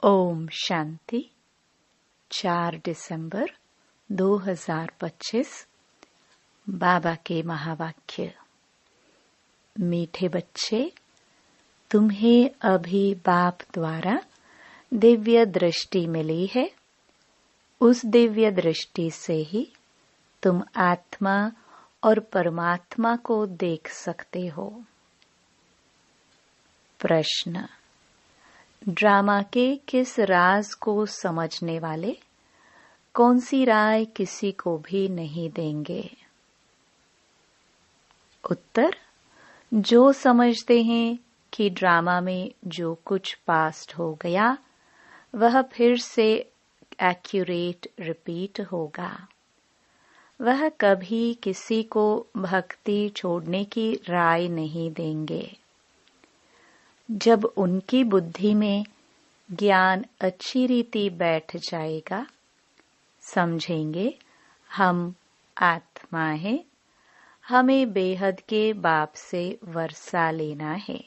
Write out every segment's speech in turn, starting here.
ओम शांति। 4 दिसंबर 2025। बाबा के महावाक्य। मीठे बच्चे, तुम्हें अभी बाप द्वारा दिव्य दृष्टि मिली है। उस दिव्य दृष्टि से ही तुम आत्मा और परमात्मा को देख सकते हो। प्रश्न: ड्रामा के किस राज को समझने वाले कौन सी राय किसी को भी नहीं देंगे? उत्तर: जो समझते हैं कि ड्रामा में जो कुछ पास्ट हो गया वह फिर से एक्यूरेट रिपीट होगा। वह कभी किसी को भक्ति छोड़ने की राय नहीं देंगे। जब उनकी बुद्धि में ज्ञान अच्छी रीति बैठ जाएगा, समझेंगे हम आत्मा है, हमें बेहद के बाप से वर्षा लेना है।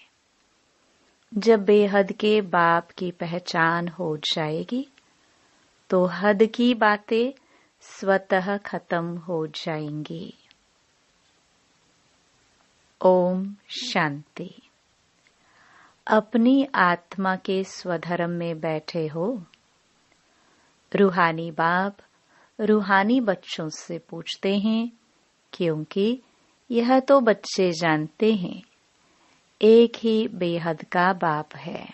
जब बेहद के बाप की पहचान हो जाएगी तो हद की बातें स्वतः खत्म हो जाएंगी। ओम शांति। अपनी आत्मा के स्वधर्म में बैठे हो। रूहानी बाप रूहानी बच्चों से पूछते हैं, क्योंकि यह तो बच्चे जानते हैं एक ही बेहद का बाप है,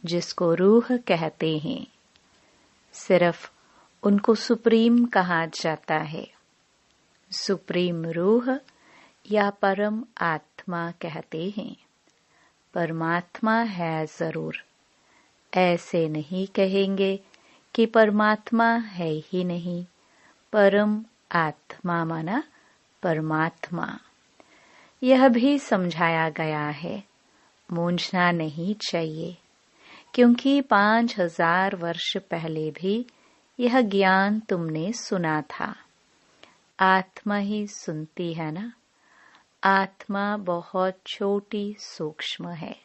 जिसको रूह कहते हैं। सिर्फ उनको सुप्रीम कहा जाता है। सुप्रीम रूह या परम आत्मा कहते हैं। परमात्मा है जरूर। ऐसे नहीं कहेंगे कि परमात्मा है ही नहीं। परम आत्मा माना परमात्मा। यह भी समझाया गया है। मूंझना नहीं चाहिए, क्योंकि 5000 वर्ष पहले भी यह ज्ञान तुमने सुना था। आत्मा ही सुनती है ना। आत्मा बहुत छोटी सूक्ष्म है।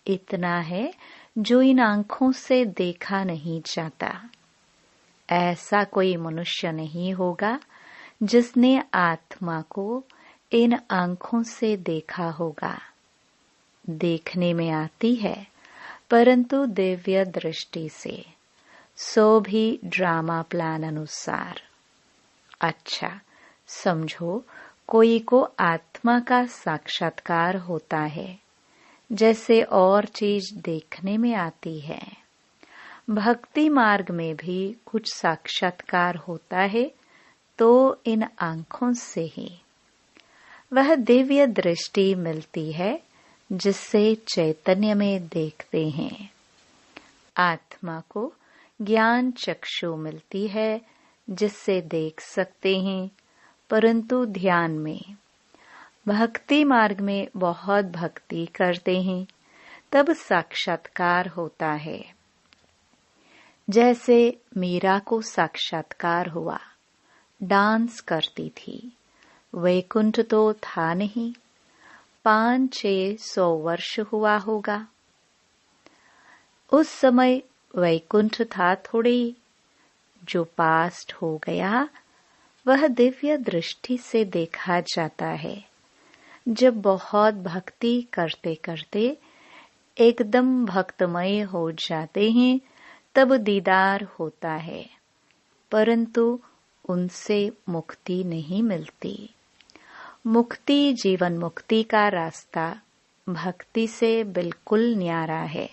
इतना है जो इन आंखों से देखा नहीं जाता। ऐसा कोई मनुष्य नहीं होगा जिसने आत्मा को इन आंखों से देखा होगा। देखने में आती है, परंतु दिव्य दृष्टि से, सो भी ड्रामा प्लान अनुसार। अच्छा समझो, कोई को आत्मा का साक्षात्कार होता है, जैसे और चीज देखने में आती है। भक्ति मार्ग में भी कुछ साक्षात्कार होता है, तो इन आंखों से ही वह दिव्य दृष्टि मिलती है जिससे चैतन्य में देखते हैं। आत्मा को ज्ञान चक्षु मिलती है जिससे देख सकते हैं, परंतु ध्यान में। भक्ति मार्ग में बहुत भक्ति करते हैं, तब साक्षात्कार होता है। जैसे मीरा को साक्षात्कार हुआ, डांस करती थी। वैकुंठ तो था नहीं, 500-600 वर्ष हुआ होगा। उस समय वैकुंठ था थोड़ी। जो पास्ट हो गया वह दिव्य दृष्टि से देखा जाता है। जब बहुत भक्ति करते करते एकदम भक्तमय हो जाते हैं, तब दीदार होता है, परंतु उनसे मुक्ति नहीं मिलती। मुक्ति जीवन मुक्ति का रास्ता भक्ति से बिल्कुल न्यारा है।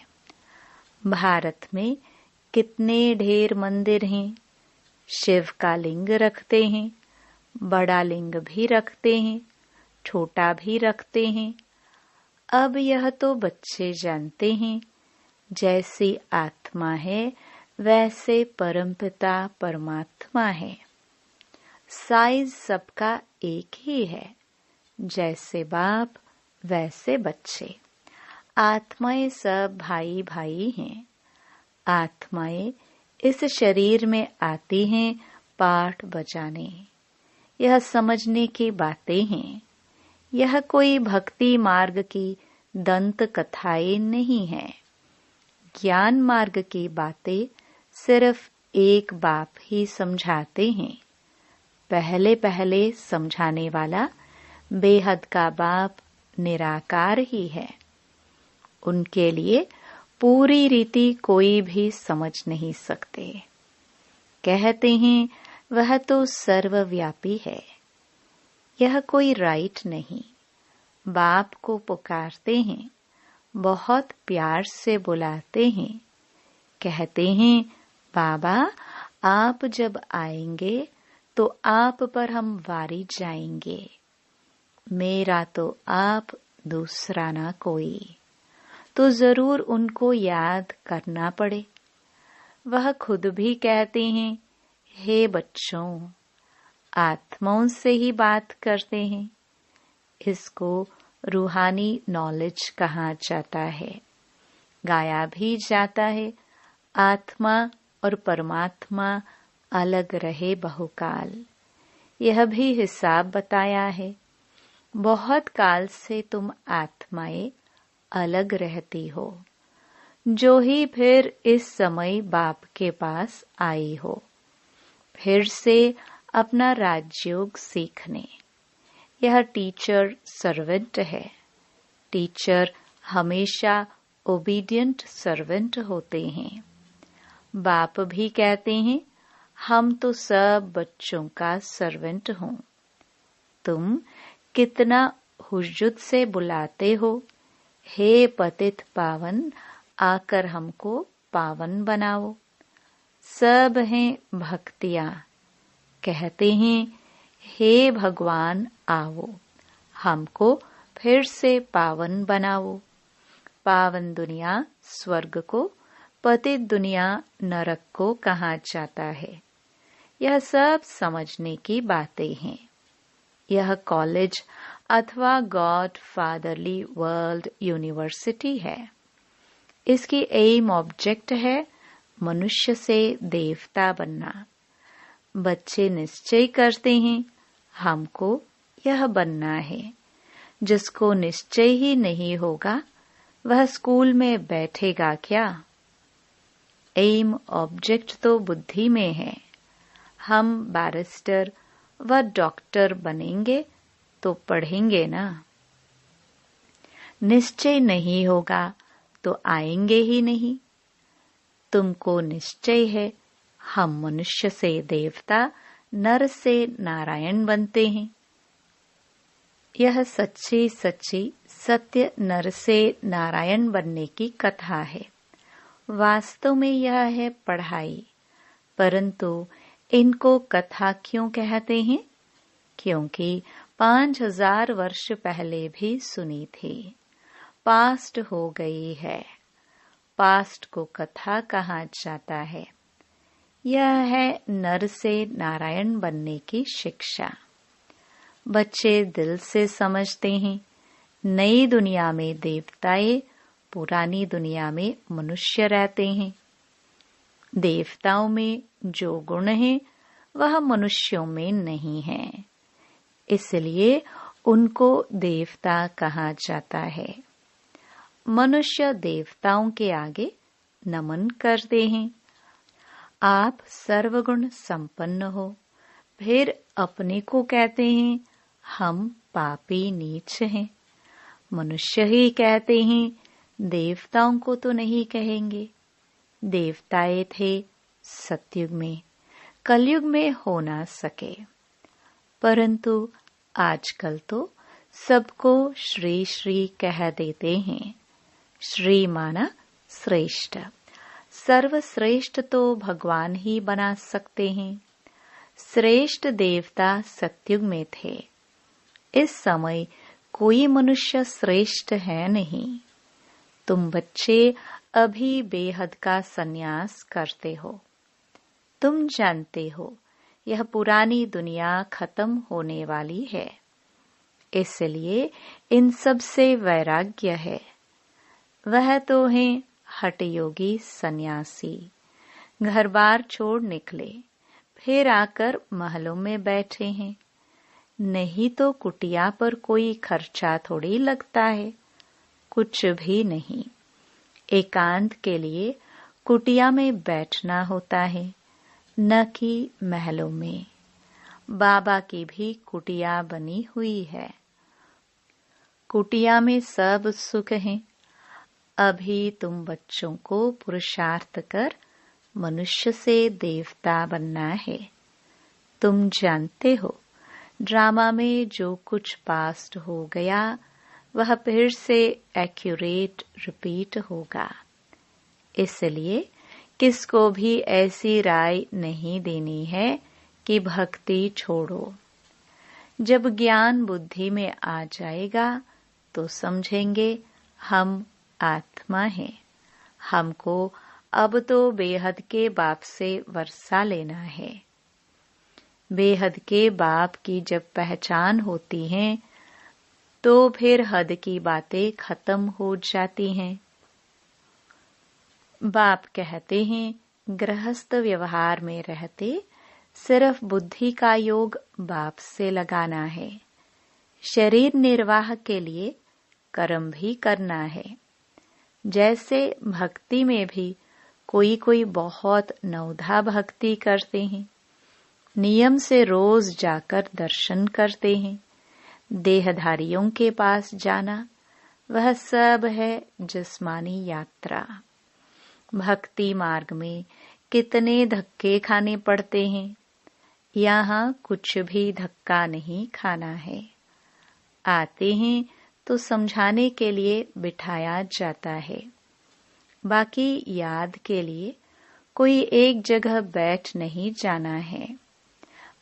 भारत में कितने ढेर मंदिर हैं। शिव का लिंग रखते हैं, बड़ा लिंग भी रखते हैं, छोटा भी रखते हैं। अब यह तो बच्चे जानते हैं, जैसी आत्मा है वैसे परमपिता परमात्मा है। साइज सबका एक ही है, जैसे बाप वैसे बच्चे। आत्माएं सब भाई भाई हैं। आत्माएं इस शरीर में आती हैं पाठ बजाने। यह समझने की बातें हैं। यह कोई भक्ति मार्ग की दंत कथाएं नहीं है। ज्ञान मार्ग की बातें सिर्फ एक बाप ही समझाते हैं। पहले पहले समझाने वाला बेहद का बाप निराकार ही है। उनके लिए पूरी रीति कोई भी समझ नहीं सकते। कहते हैं वह तो सर्वव्यापी है। यह कोई राइट नहीं। बाप को पुकारते हैं, बहुत प्यार से बुलाते हैं, कहते हैं बाबा आप जब आएंगे तो आप पर हम वारी जाएंगे। मेरा तो आप, दूसरा ना कोई। तो जरूर उनको याद करना पड़े। वह खुद भी कहते हैं हे बच्चों, आत्माओं से ही बात करते हैं। इसको रूहानी नॉलेज कहा जाता है। गाया भी जाता है आत्मा और परमात्मा अलग रहे बहुकाल। यह भी हिसाब बताया है। बहुत काल से तुम आत्माएं अलग रहती हो, जो ही फिर इस समय बाप के पास आई हो, फिर से अपना राजयोग सीखने। यह टीचर सर्वेंट है। टीचर हमेशा ओबीडियंट सर्वेंट होते हैं। बाप भी कहते हैं हम तो सब बच्चों का सर्वेंट हूँ। तुम कितना हुज्जुत से बुलाते हो, हे पतित पावन, आकर हमको पावन बनाओ। सब हैं भक्तियाँ। कहते हैं हे भगवान आओ, हमको फिर से पावन बनाओ। पावन दुनिया स्वर्ग को, पतित दुनिया नरक को कहा जाता है। यह सब समझने की बातें हैं। यह कॉलेज अथवा गॉड फादरली वर्ल्ड यूनिवर्सिटी है। इसकी एम ऑब्जेक्ट है मनुष्य से देवता बनना। बच्चे निश्चय करते हैं हमको यह बनना है। जिसको निश्चय ही नहीं होगा वह स्कूल में बैठेगा क्या? एम ऑब्जेक्ट तो बुद्धि में है। हम बैरिस्टर व डॉक्टर बनेंगे तो पढ़ेंगे ना। निश्चय नहीं होगा तो आएंगे ही नहीं। तुमको निश्चय है हम मनुष्य से देवता, नर से नारायण बनते हैं। यह सच्ची सच्ची सत्य नर से नारायण बनने की कथा है। वास्तव में यह है पढ़ाई। परंतु इनको कथा क्यों कहते हैं? क्योंकि 5000 वर्ष पहले भी सुनी थी। पास्ट हो गई है। पास्ट को कथा कहा जाता है। यह है नर से नारायण बनने की शिक्षा। बच्चे दिल से समझते हैं नई दुनिया में देवताएं, पुरानी दुनिया में मनुष्य रहते हैं। देवताओं में जो गुण है वह मनुष्यों में नहीं है, इसलिए उनको देवता कहा जाता है। मनुष्य देवताओं के आगे नमन करते हैं। आप सर्वगुण संपन्न हो, फिर अपने को कहते हैं हम पापी नीच हैं। मनुष्य ही कहते हैं, देवताओं को तो नहीं कहेंगे। देवताएं थे सतयुग में, कलयुग में हो ना सके। परंतु आजकल तो सबको श्री श्री कह देते हैं। श्री माना श्रेष्ठ। सर्वश्रेष्ठ तो भगवान ही बना सकते हैं। श्रेष्ठ देवता सतयुग में थे। इस समय कोई मनुष्य श्रेष्ठ है नहीं। तुम बच्चे अभी बेहद का संन्यास करते हो। तुम जानते हो यह पुरानी दुनिया खत्म होने वाली है, इसलिए इन सब से वैराग्य है। वह तो है हठयोगी सन्यासी। घर बार छोड़ निकले, फिर आकर महलों में बैठे हैं। नहीं तो कुटिया पर कोई खर्चा थोड़ी लगता है, कुछ भी नहीं। एकांत के लिए कुटिया में बैठना होता है, न कि महलों में। बाबा की भी कुटिया बनी हुई है। कुटिया में सब सुख है। अभी तुम बच्चों को पुरुषार्थ कर मनुष्य से देवता बनना है। तुम जानते हो, ड्रामा में जो कुछ पास्ट हो गया वह फिर से एक्यूरेट रिपीट होगा। इसलिए किसको भी ऐसी राय नहीं देनी है कि भक्ति छोड़ो। जब ज्ञान बुद्धि में आ जाएगा तो समझेंगे हम आत्मा हैं। हमको अब तो बेहद के बाप से वर्षा लेना है। बेहद के बाप की जब पहचान होती है तो फिर हद की बातें खत्म हो जाती हैं। बाप कहते हैं, गृहस्थ व्यवहार में रहते सिर्फ बुद्धि का योग बाप से लगाना है। शरीर निर्वाह के लिए कर्म भी करना है। जैसे भक्ति में भी कोई बहुत नवधा भक्ति करते हैं, नियम से रोज जाकर दर्शन करते हैं। देहधारियों के पास जाना वह सब है जिस्मानी यात्रा। भक्ति मार्ग में कितने धक्के खाने पड़ते हैं। यहाँ कुछ भी धक्का नहीं खाना है। आते हैं तो समझाने के लिए बिठाया जाता है। बाकी याद के लिए कोई एक जगह बैठ नहीं जाना है।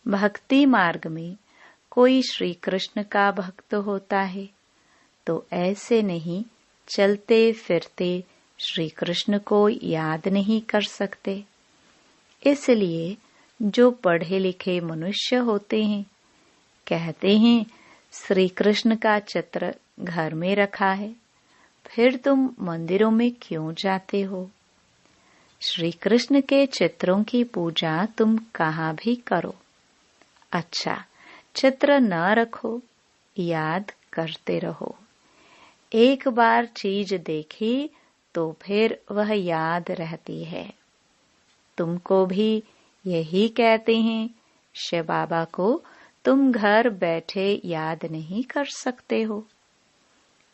भक्ति मार्ग में कोई श्री कृष्ण का भक्त होता है तो ऐसे नहीं चलते फिरते श्री कृष्ण को याद नहीं कर सकते। इसलिए जो पढ़े लिखे मनुष्य होते हैं कहते हैं, श्री कृष्ण का चित्र घर में रखा है, फिर तुम मंदिरों में क्यों जाते हो? श्री कृष्ण के चित्रों की पूजा तुम कहाँ भी करो। अच्छा, चित्र न रखो, याद करते रहो। एक बार चीज देखी तो फिर वह याद रहती है। तुमको भी यही कहते हैं, शिव बाबा को तुम घर बैठे याद नहीं कर सकते हो।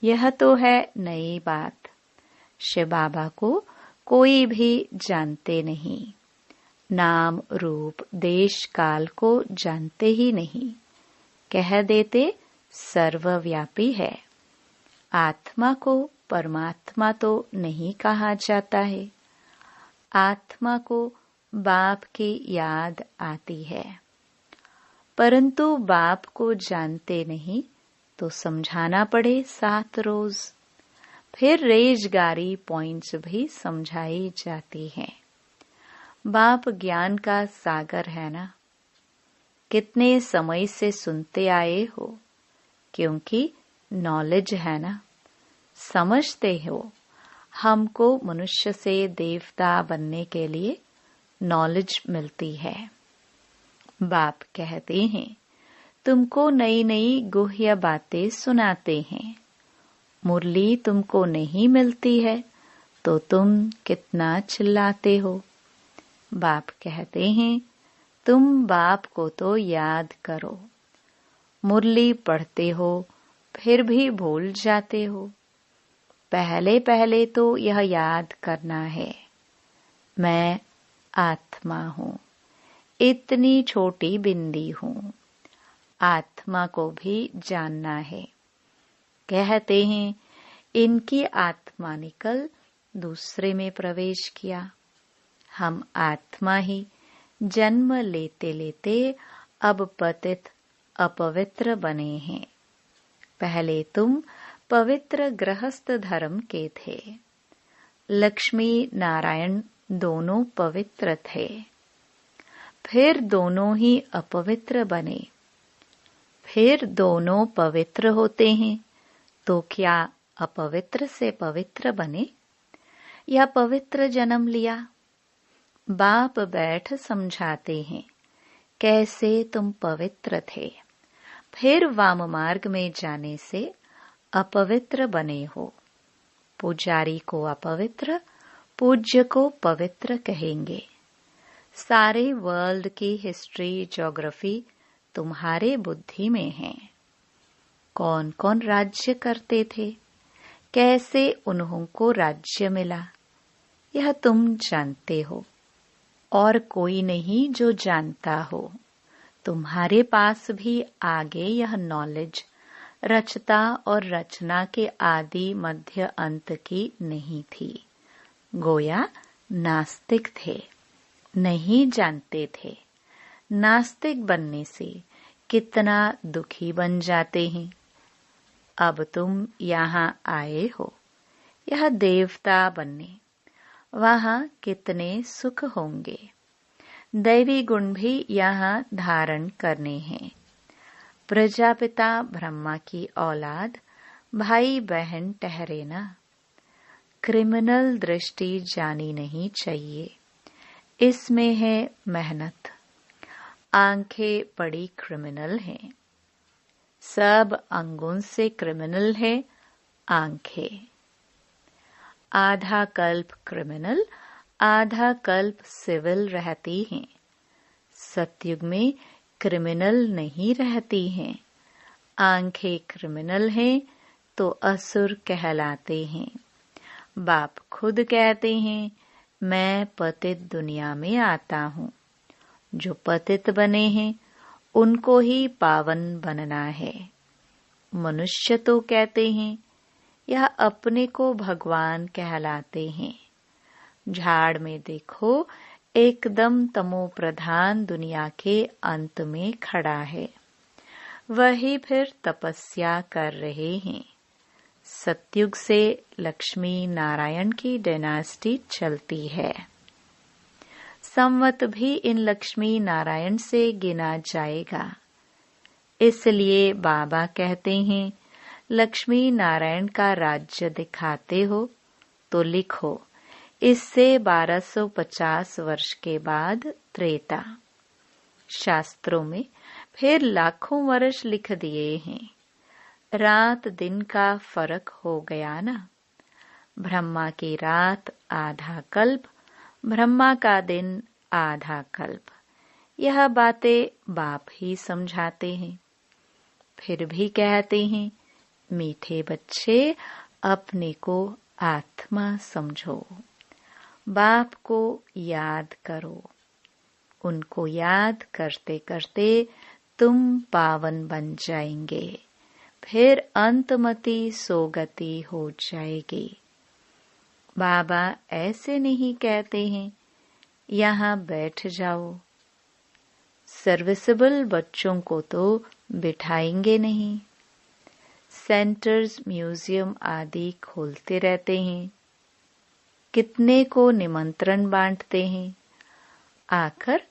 यह तो है नई बात। शिव बाबा को कोई भी जानते नहीं। नाम रूप देश काल को जानते ही नहीं। कह देते सर्वव्यापी है। आत्मा को परमात्मा तो नहीं कहा जाता है। आत्मा को बाप की याद आती है, परंतु बाप को जानते नहीं तो समझाना पड़े 7 रोज। फिर रेजगारी पॉइंट्स भी समझाई जाती हैं। बाप ज्ञान का सागर है ना। कितने समय से सुनते आए हो, क्योंकि नॉलेज है ना। समझते हो हमको मनुष्य से देवता बनने के लिए नॉलेज मिलती है। बाप कहते हैं, तुमको नई नई गुह्य बातें सुनाते हैं। मुरली तुमको नहीं मिलती है तो तुम कितना चिल्लाते हो। बाप कहते हैं, तुम बाप को तो याद करो। मुरली पढ़ते हो फिर भी भूल जाते हो। पहले पहले तो यह याद करना है, मैं आत्मा हूँ, इतनी छोटी बिंदी हूँ। आत्मा को भी जानना है। कहते हैं, इनकी आत्मा निकल दूसरे में प्रवेश किया। हम आत्मा ही जन्म लेते लेते अब पतित अपवित्र बने हैं। पहले तुम पवित्र गृहस्थ धर्म के थे। लक्ष्मी नारायण दोनों पवित्र थे, फिर दोनों ही अपवित्र बने। फिर दोनों पवित्र होते हैं तो क्या अपवित्र से पवित्र बने या पवित्र जन्म लिया? बाप बैठ समझाते हैं, कैसे तुम पवित्र थे, फिर वाम मार्ग में जाने से अपवित्र बने हो। पुजारी को अपवित्र, पूज्य को पवित्र कहेंगे। सारे वर्ल्ड की हिस्ट्री, ज्योग्राफी तुम्हारे बुद्धि में है। कौन कौन राज्य करते थे, कैसे उन्होंने राज्य मिला, यह तुम जानते हो, और कोई नहीं जो जानता हो। तुम्हारे पास भी आगे यह नॉलेज रचता और रचना के आदि मध्य अंत की नहीं थी। गोया नास्तिक थे, नहीं जानते थे। नास्तिक बनने से कितना दुखी बन जाते हैं। अब तुम यहाँ आए हो यह देवता बनने, वहाँ कितने सुख होंगे। दैवी गुण भी यहाँ धारण करने हैं। प्रजापिता ब्रह्मा की औलाद भाई बहन ठहरे ना। क्रिमिनल दृष्टि जानी नहीं चाहिए, इसमें है मेहनत। आंखें बड़ी क्रिमिनल हैं, सब अंगों से क्रिमिनल है आंखें। आधा कल्प क्रिमिनल, आधा कल्प सिविल रहती हैं। सतयुग में क्रिमिनल नहीं रहती हैं। आंखें क्रिमिनल हैं तो असुर कहलाते हैं। बाप खुद कहते हैं, मैं पतित दुनिया में आता हूँ। जो पतित बने हैं उनको ही पावन बनना है। मनुष्य तो कहते हैं, यह अपने को भगवान कहलाते हैं। झाड़ में देखो, एकदम तमो प्रधान दुनिया के अंत में खड़ा है। वही फिर तपस्या कर रहे हैं। सतयुग से लक्ष्मी नारायण की डायनास्टी चलती है। संवत भी इन लक्ष्मी नारायण से गिना जाएगा। इसलिए बाबा कहते हैं, लक्ष्मी नारायण का राज्य दिखाते हो तो लिखो, इससे 1250 वर्ष के बाद त्रेता। शास्त्रों में फिर लाखों वर्ष लिख दिए हैं। रात दिन का फर्क हो गया ना। ब्रह्मा की रात आधा कल्प, ब्रह्मा का दिन आधा कल्प। यह बातें बाप ही समझाते हैं। फिर भी कहते हैं, मीठे बच्चे अपने को आत्मा समझो, बाप को याद करो। उनको याद करते करते तुम पावन बन जाएंगे। फिर अंतमति सोगति हो जाएगी। बाबा ऐसे नहीं कहते हैं, यहाँ बैठ जाओ। सर्विसेबल बच्चों को तो बिठाएंगे नहीं। सेंटर्स, म्यूजियम आदि खोलते रहते हैं। कितने को निमंत्रण बांटते हैं। आखिर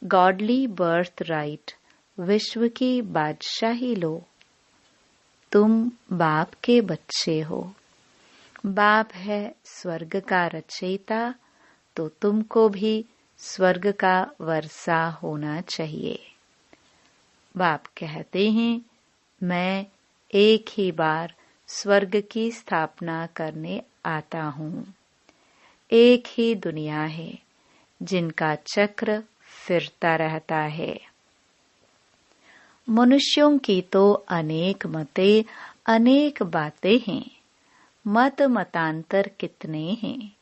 गॉडली बर्थ राइट, विश्व की बादशाही लो। तुम बाप के बच्चे हो। बाप है स्वर्ग का रचयिता, तो तुमको भी स्वर्ग का वर्षा होना चाहिए। बाप कहते हैं, मैं एक ही बार स्वर्ग की स्थापना करने आता हूँ। एक ही दुनिया है जिनका चक्र फिरता रहता है। मनुष्यों की तो अनेक मतें, अनेक बातें हैं। मत मतांतर कितने हैं।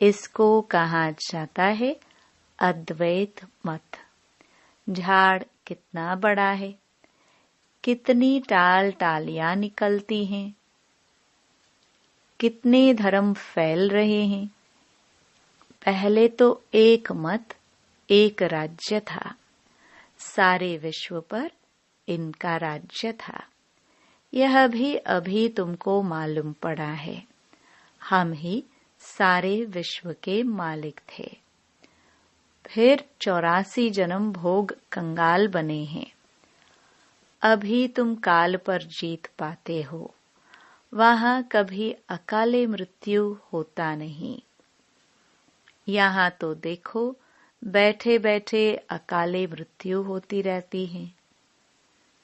इसको कहा जाता है अद्वैत मत। झाड़ कितना बड़ा है, कितनी टाल टालियां निकलती हैं, कितने धर्म फैल रहे हैं। पहले तो एक मत, एक राज्य था। सारे विश्व पर इनका राज्य था। यह भी अभी तुमको मालूम पड़ा है। हम ही सारे विश्व के मालिक थे। फिर 84 जन्म भोग कंगाल बने हैं। अभी तुम काल पर जीत पाते हो। वहां कभी अकाले मृत्यु होता नहीं। यहाँ तो देखो, बैठे बैठे अकाले मृत्यु होती रहती है।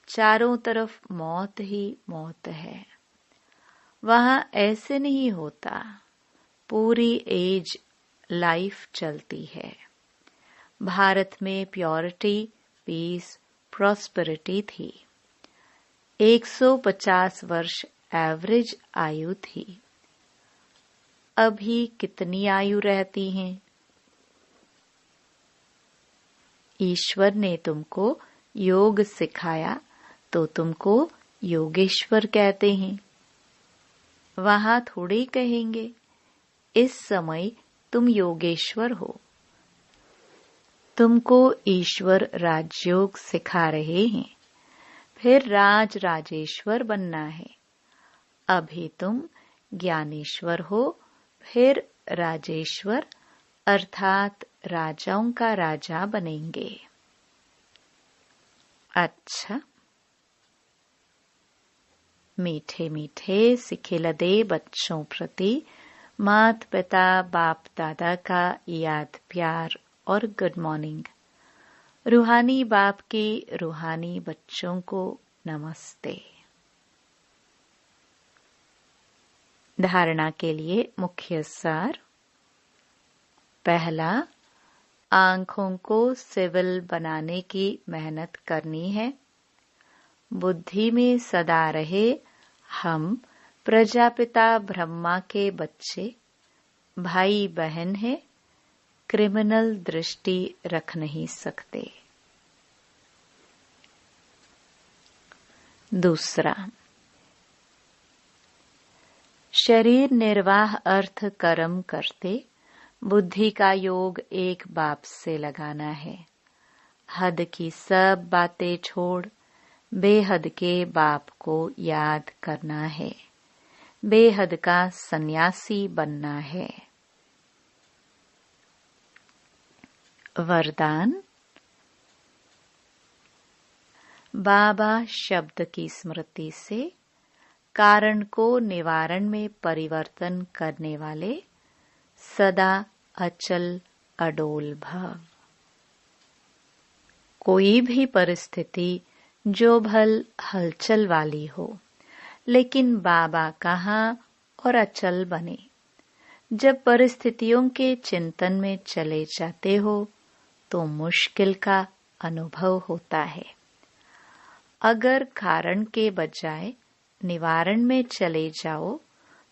चारों तरफ मौत ही मौत है। वहां ऐसे नहीं होता। पूरी एज लाइफ चलती है। भारत में प्योरिटी, पीस, प्रॉस्पेरिटी थी। 150 वर्ष एवरेज आयु थी। अभी कितनी आयु रहती है? ईश्वर ने तुमको योग सिखाया तो तुमको योगेश्वर कहते हैं। वहां थोड़ी कहेंगे इस समय तुम योगेश्वर हो। तुमको ईश्वर राजयोग सिखा रहे हैं, फिर राजेश्वर बनना है। अभी तुम ज्ञानेश्वर हो, फिर राजेश्वर अर्थात राजाओं का राजा बनेंगे। अच्छा, मीठे मीठे सिखिलदे बच्चों प्रति माता पिता बाप दादा का याद प्यार और गुड मॉर्निंग। रूहानी बाप के रूहानी बच्चों को नमस्ते। धारणा के लिए मुख्य सार। पहला, आंखों को सिविल बनाने की मेहनत करनी है। बुद्धि में सदा रहे हम प्रजापिता ब्रह्मा के बच्चे, भाई बहन हैं, क्रिमिनल दृष्टि रख नहीं सकते। दूसरा, शरीर निर्वाह अर्थ कर्म करते बुद्धि का योग एक बाप से लगाना है। हद की सब बातें छोड़ बेहद के बाप को याद करना है। बेहद का सन्यासी बनना है। वरदान। बाबा शब्द की स्मृति से कारण को निवारण में परिवर्तन करने वाले सदा अचल अडोल भव। कोई भी परिस्थिति जो भल हलचल वाली हो, लेकिन बाबा कहाँ और अचल बने। जब परिस्थितियों के चिंतन में चले जाते हो तो मुश्किल का अनुभव होता है। अगर कारण के बजाय निवारण में चले जाओ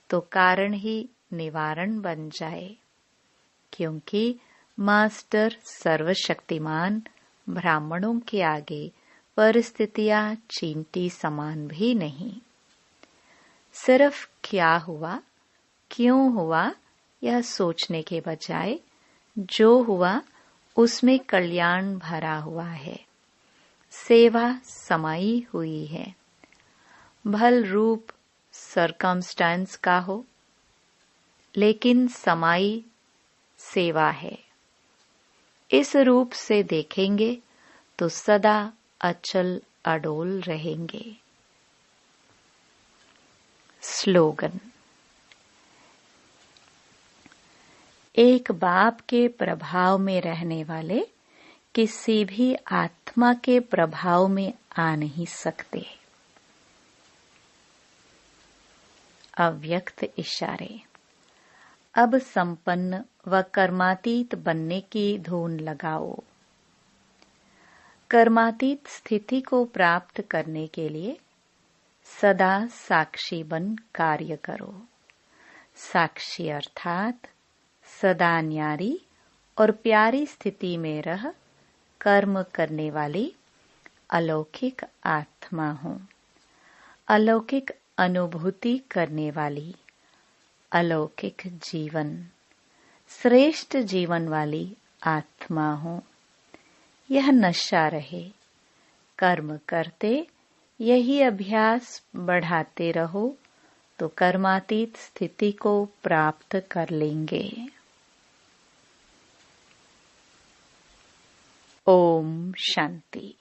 तो कारण ही निवारण बन जाए, क्योंकि मास्टर सर्वशक्तिमान ब्राह्मणों के आगे परिस्थितियां चींटी समान भी नहीं। सिर्फ क्या हुआ, क्यों हुआ यह सोचने के बजाय जो हुआ उसमें कल्याण भरा हुआ है, सेवा समाई हुई है। भल रूप सरकमस्टेंस का हो, लेकिन समाई सेवा है। इस रूप से देखेंगे तो सदा अचल अडोल रहेंगे। स्लोगन। एक बाप के प्रभाव में रहने वाले किसी भी आत्मा के प्रभाव में आ नहीं सकते। अव्यक्त इशारे। अब संपन्न व कर्मातीत बनने की धुन लगाओ। कर्मातीत स्थिति को प्राप्त करने के लिए सदा साक्षी बन कार्य करो। साक्षी अर्थात सदा न्यारी और प्यारी स्थिति में रह कर्म करने वाली अलौकिक आत्मा हूँ। अलौकिक अनुभूति करने वाली अलौकिक जीवन, श्रेष्ठ जीवन वाली आत्मा हूँ। यह नशा रहे। कर्म करते यही अभ्यास बढ़ाते रहो तो कर्मातीत स्थिति को प्राप्त कर लेंगे। ओम शांति।